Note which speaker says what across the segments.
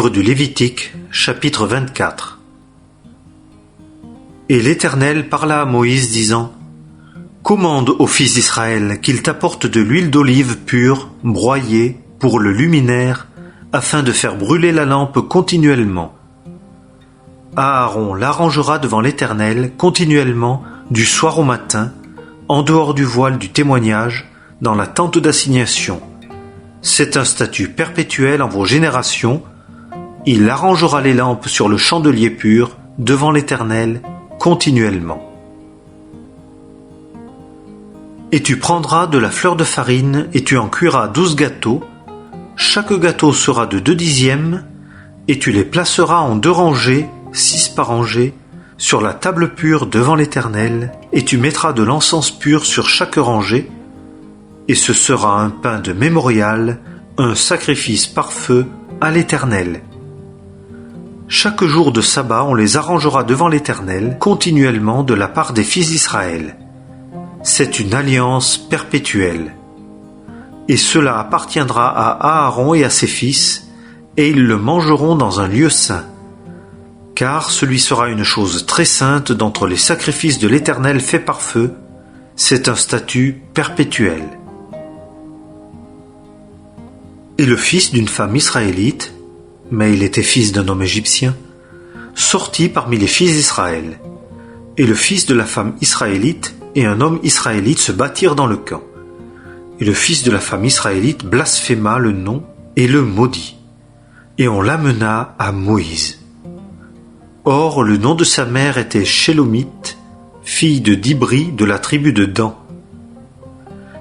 Speaker 1: Livre du Lévitique, chapitre 24. Et l'Éternel parla à Moïse, disant : Commande aux fils d'Israël qu'ils t'apportent de l'huile d'olive pure, broyée, pour le luminaire, afin de faire brûler la lampe continuellement. Aaron l'arrangera devant l'Éternel continuellement, du soir au matin, en dehors du voile du témoignage, dans la tente d'assignation. C'est un statut perpétuel en vos générations. Il arrangera les lampes sur le chandelier pur, devant l'Éternel, continuellement. Et tu prendras de la fleur de farine, et tu en cuiras 12 gâteaux. Chaque gâteau sera de 2 dixièmes, et tu les placeras en 2 rangées, 6 par rangée, sur la table pure devant l'Éternel, et tu mettras de l'encens pur sur chaque rangée, et ce sera un pain de mémorial, un sacrifice par feu à l'Éternel. Chaque jour de sabbat, on les arrangera devant l'Éternel, continuellement de la part des fils d'Israël. C'est une alliance perpétuelle. Et cela appartiendra à Aaron et à ses fils, et ils le mangeront dans un lieu saint. Car celui sera une chose très sainte d'entre les sacrifices de l'Éternel faits par feu. C'est un statut perpétuel. Et le fils d'une femme israélite, mais il était fils d'un homme égyptien, sortit parmi les fils d'Israël. Et le fils de la femme israélite et un homme israélite se battirent dans le camp. Et le fils de la femme israélite blasphéma le nom et le maudit. Et on l'amena à Moïse. Or, le nom de sa mère était Shélomith, fille de Dibri de la tribu de Dan.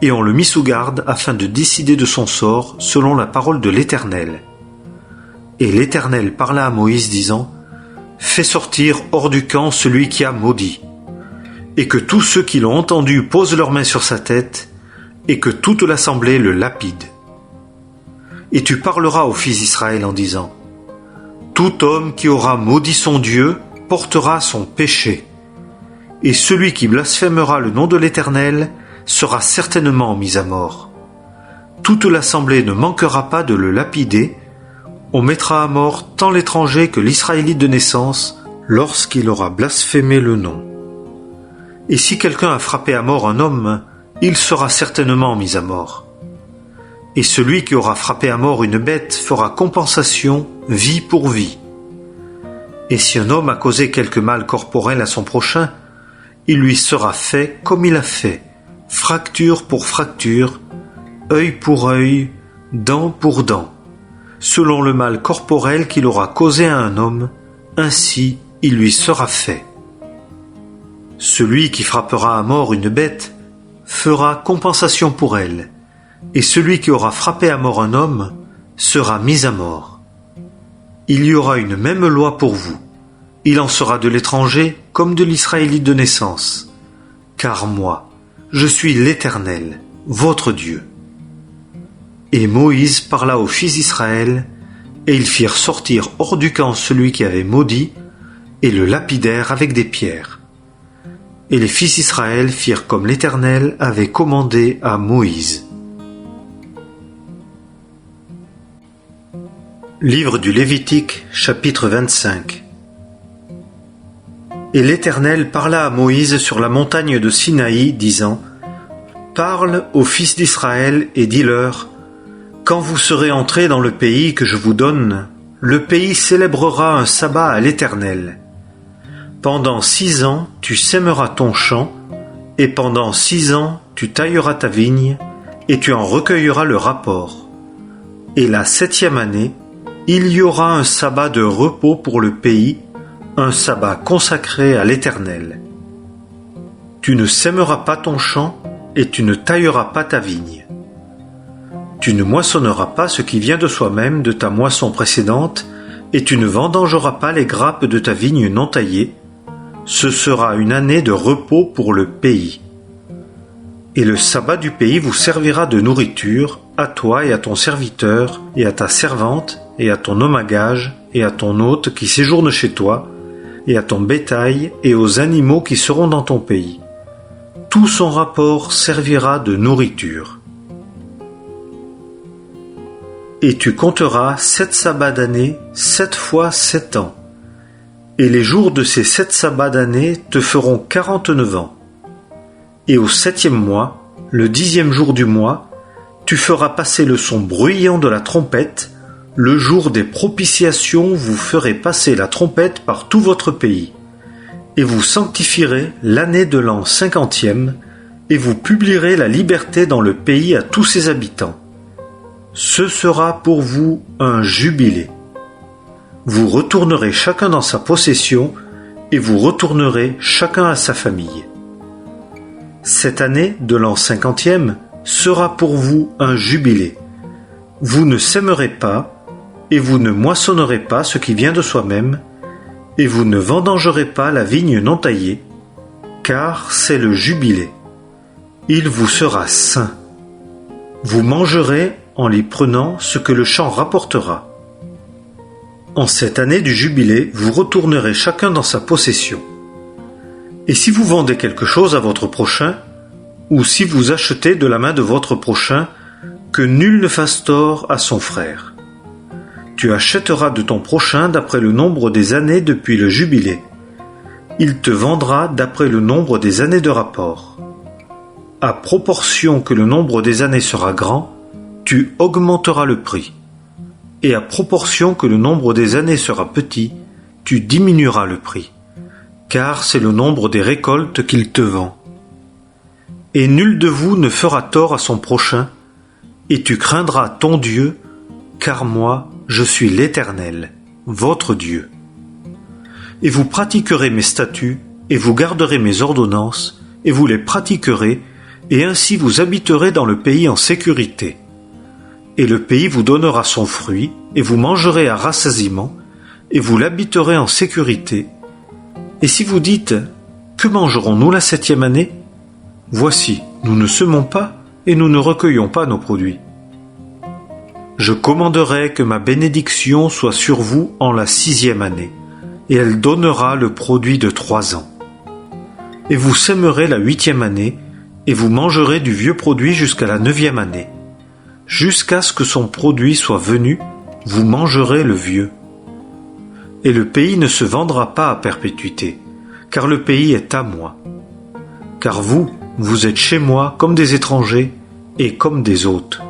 Speaker 1: Et on le mit sous garde afin de décider de son sort selon la parole de l'Éternel. Et l'Éternel parla à Moïse, disant : Fais sortir hors du camp celui qui a maudit, et que tous ceux qui l'ont entendu posent leurs mains sur sa tête, et que toute l'assemblée le lapide. Et tu parleras aux fils d'Israël en disant : Tout homme qui aura maudit son Dieu portera son péché, et celui qui blasphémera le nom de l'Éternel sera certainement mis à mort. Toute l'assemblée ne manquera pas de le lapider. On mettra à mort tant l'étranger que l'Israélite de naissance lorsqu'il aura blasphémé le nom. Et si quelqu'un a frappé à mort un homme, il sera certainement mis à mort. Et celui qui aura frappé à mort une bête fera compensation vie pour vie. Et si un homme a causé quelque mal corporel à son prochain, il lui sera fait comme il a fait, fracture pour fracture, œil pour œil, dent pour dent, selon le mal corporel qu'il aura causé à un homme, ainsi il lui sera fait. Celui qui frappera à mort une bête fera compensation pour elle, et celui qui aura frappé à mort un homme sera mis à mort. Il y aura une même loi pour vous. Il en sera de l'étranger comme de l'Israélite de naissance. Car moi, je suis l'Éternel, votre Dieu. Et Moïse parla aux fils d'Israël, et ils firent sortir hors du camp celui qui avait maudit, et le lapidèrent avec des pierres. Et les fils d'Israël firent comme l'Éternel avait commandé à Moïse. Livre du Lévitique, chapitre 25. Et l'Éternel parla à Moïse sur la montagne de Sinaï, disant : Parle aux fils d'Israël et dis-leur : Quand vous serez entrés dans le pays que je vous donne, le pays célébrera un sabbat à l'Éternel. Pendant 6 ans, tu sèmeras ton champ, et pendant 6 ans, tu tailleras ta vigne, et tu en recueilleras le rapport. Et la 7e année, il y aura un sabbat de repos pour le pays, un sabbat consacré à l'Éternel. Tu ne sèmeras pas ton champ, et tu ne tailleras pas ta vigne. Tu ne moissonneras pas ce qui vient de soi-même de ta moisson précédente, et tu ne vendangeras pas les grappes de ta vigne non taillée. Ce sera une année de repos pour le pays. Et le sabbat du pays vous servira de nourriture, à toi et à ton serviteur, et à ta servante, et à ton homme à gage, et à ton hôte qui séjourne chez toi, et à ton bétail, et aux animaux qui seront dans ton pays. Tout son rapport servira de nourriture. Et tu compteras 7 sabbats d'année, 7 fois 7 ans. Et les jours de ces 7 sabbats d'année te feront 49 ans. Et au 7e mois, le 10e jour du mois, tu feras passer le son bruyant de la trompette. Le jour des propitiations, vous ferez passer la trompette par tout votre pays. Et vous sanctifierez l'année de l'an 50e, et vous publierez la liberté dans le pays à tous ses habitants. Ce sera pour vous un jubilé. Vous retournerez chacun dans sa possession, et vous retournerez chacun à sa famille. Cette année de l'an 50e sera pour vous un jubilé. Vous ne sèmerez pas, et vous ne moissonnerez pas ce qui vient de soi-même, et vous ne vendangerez pas la vigne non taillée, car c'est le jubilé. Il vous sera saint. Vous mangerez en l'y prenant ce que le champ rapportera. En cette année du jubilé, vous retournerez chacun dans sa possession. Et si vous vendez quelque chose à votre prochain, ou si vous achetez de la main de votre prochain, que nul ne fasse tort à son frère. Tu achèteras de ton prochain d'après le nombre des années depuis le jubilé. Il te vendra d'après le nombre des années de rapport. À proportion que le nombre des années sera grand, tu augmenteras le prix. Et à proportion que le nombre des années sera petit, tu diminueras le prix. Car c'est le nombre des récoltes qu'il te vend. Et nul de vous ne fera tort à son prochain, et tu craindras ton Dieu, car moi, je suis l'Éternel, votre Dieu. Et vous pratiquerez mes statuts, et vous garderez mes ordonnances, et vous les pratiquerez, et ainsi vous habiterez dans le pays en sécurité. Et le pays vous donnera son fruit, et vous mangerez à rassasiement, et vous l'habiterez en sécurité. Et si vous dites, que mangerons-nous la 7e année? Voici, nous ne semons pas, et nous ne recueillons pas nos produits. Je commanderai que ma bénédiction soit sur vous en la 6e année, et elle donnera le produit de 3 ans. Et vous sèmerez la 8e année, et vous mangerez du vieux produit jusqu'à la 9e année. Jusqu'à ce que son produit soit venu, vous mangerez le vieux. Et le pays ne se vendra pas à perpétuité, car le pays est à moi. Car vous êtes chez moi comme des étrangers et comme des hôtes.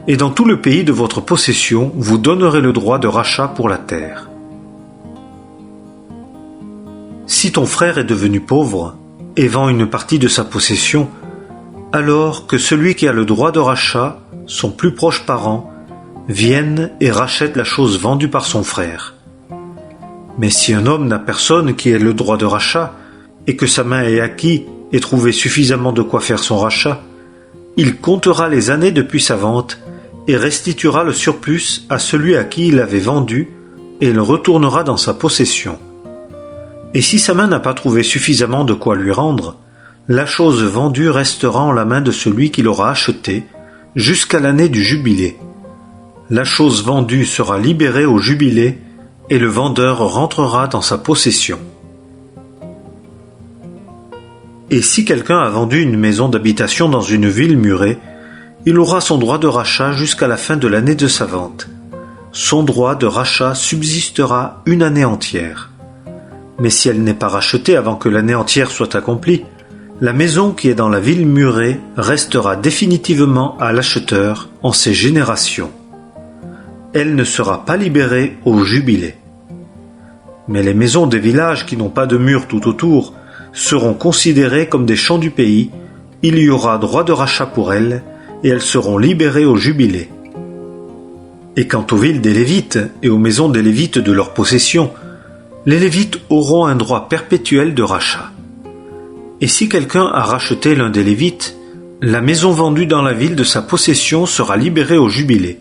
Speaker 1: Et dans tout le pays de votre possession, vous donnerez le droit de rachat pour la terre. Si ton frère est devenu pauvre et vend une partie de sa possession, alors que celui qui a le droit de rachat, son plus proche parent, vienne et rachète la chose vendue par son frère. Mais si un homme n'a personne qui ait le droit de rachat, et que sa main ait acquis et trouvé suffisamment de quoi faire son rachat, il comptera les années depuis sa vente et restituera le surplus à celui à qui il l'avait vendu et le retournera dans sa possession. Et si sa main n'a pas trouvé suffisamment de quoi lui rendre, la chose vendue restera en la main de celui qui l'aura achetée jusqu'à l'année du jubilé. La chose vendue sera libérée au jubilé et le vendeur rentrera dans sa possession. Et si quelqu'un a vendu une maison d'habitation dans une ville murée, il aura son droit de rachat jusqu'à la fin de l'année de sa vente. Son droit de rachat subsistera une année entière. Mais si elle n'est pas rachetée avant que l'année entière soit accomplie, la maison qui est dans la ville murée restera définitivement à l'acheteur en ses générations. Elle ne sera pas libérée au jubilé. Mais les maisons des villages qui n'ont pas de murs tout autour seront considérées comme des champs du pays, il y aura droit de rachat pour elles, et elles seront libérées au jubilé. Et quant aux villes des Lévites et aux maisons des Lévites de leur possession, les Lévites auront un droit perpétuel de rachat. Et si quelqu'un a racheté l'un des Lévites, la maison vendue dans la ville de sa possession sera libérée au jubilé,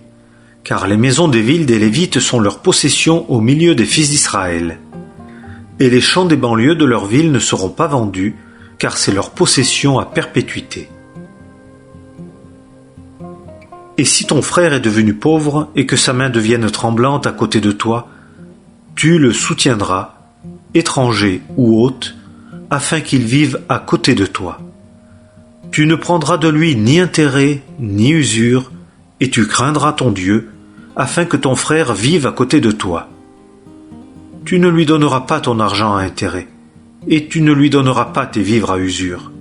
Speaker 1: car les maisons des villes des Lévites sont leur possession au milieu des fils d'Israël. Et les champs des banlieues de leur ville ne seront pas vendus, car c'est leur possession à perpétuité. Et si ton frère est devenu pauvre et que sa main devienne tremblante à côté de toi, tu le soutiendras, étranger ou hôte, afin qu'il vive à côté de toi. Tu ne prendras de lui ni intérêt, ni usure, et tu craindras ton Dieu, afin que ton frère vive à côté de toi. Tu ne lui donneras pas ton argent à intérêt, et tu ne lui donneras pas tes vivres à usure.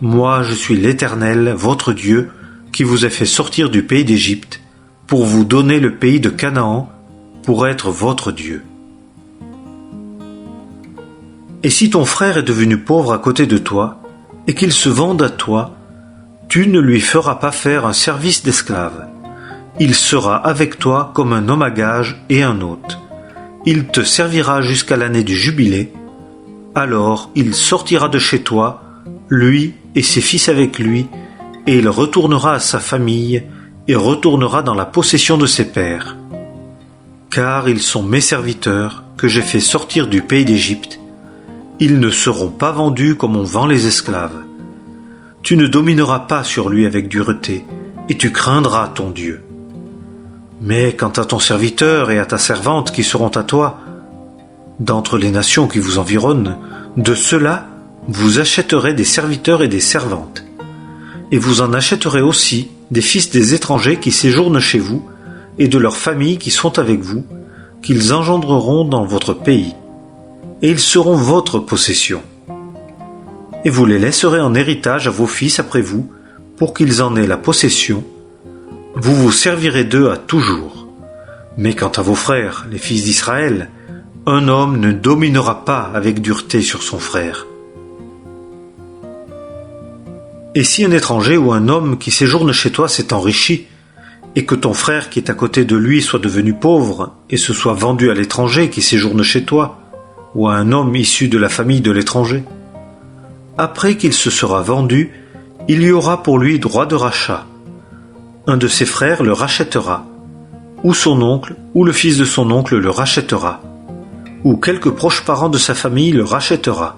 Speaker 1: Moi, je suis l'Éternel, votre Dieu, qui vous ai fait sortir du pays d'Égypte, pour vous donner le pays de Canaan, pour être votre Dieu. Et si ton frère est devenu pauvre à côté de toi, et qu'il se vende à toi, tu ne lui feras pas faire un service d'esclave. Il sera avec toi comme un homme à gage et un hôte. Il te servira jusqu'à l'année du jubilé. Alors il sortira de chez toi, lui et ses fils avec lui, et il retournera à sa famille et retournera dans la possession de ses pères. Car ils sont mes serviteurs que j'ai fait sortir du pays d'Égypte. Ils ne seront pas vendus comme on vend les esclaves. Tu ne domineras pas sur lui avec dureté, et tu craindras ton Dieu. Mais quant à ton serviteur et à ta servante qui seront à toi, d'entre les nations qui vous environnent, de ceux-là, vous achèterez des serviteurs et des servantes. Et vous en achèterez aussi des fils des étrangers qui séjournent chez vous, et de leurs familles qui sont avec vous, qu'ils engendreront dans votre pays. Et ils seront votre possession. Et vous les laisserez en héritage à vos fils après vous, pour qu'ils en aient la possession. Vous vous servirez d'eux à toujours. Mais quant à vos frères, les fils d'Israël, un homme ne dominera pas avec dureté sur son frère. Et si un étranger ou un homme qui séjourne chez toi s'est enrichi, et que ton frère qui est à côté de lui soit devenu pauvre, et se soit vendu à l'étranger qui séjourne chez toi, ou à un homme issu de la famille de l'étranger, après qu'il se sera vendu, il y aura pour lui droit de rachat. Un de ses frères le rachètera, ou son oncle, ou le fils de son oncle le rachètera, ou quelque proche parent de sa famille le rachètera,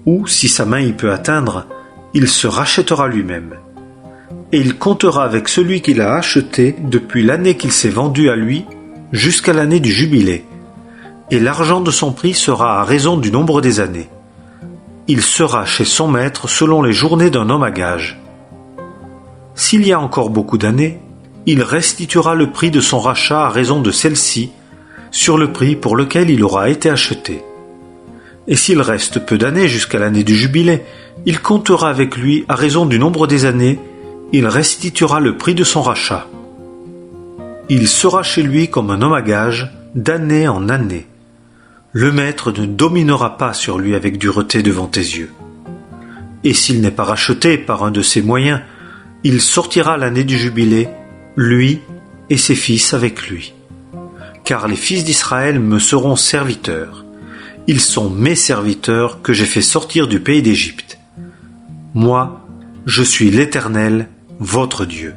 Speaker 1: ou, si sa main y peut atteindre, il se rachètera lui-même. Et il comptera avec celui qui l'a acheté depuis l'année qu'il s'est vendu à lui jusqu'à l'année du jubilé, et l'argent de son prix sera à raison du nombre des années. Il sera chez son maître selon les journées d'un homme à gage. S'il y a encore beaucoup d'années, il restituera le prix de son rachat à raison de celle-ci, sur le prix pour lequel il aura été acheté. Et s'il reste peu d'années jusqu'à l'année du jubilé, il comptera avec lui à raison du nombre des années, il restituera le prix de son rachat. Il sera chez lui comme un homme à gage, d'année en année. Le maître ne dominera pas sur lui avec dureté devant tes yeux. Et s'il n'est pas racheté par un de ses moyens, il sortira l'année du jubilé, lui et ses fils avec lui. Car les fils d'Israël me seront serviteurs. Ils sont mes serviteurs que j'ai fait sortir du pays d'Égypte. Moi, je suis l'Éternel, votre Dieu.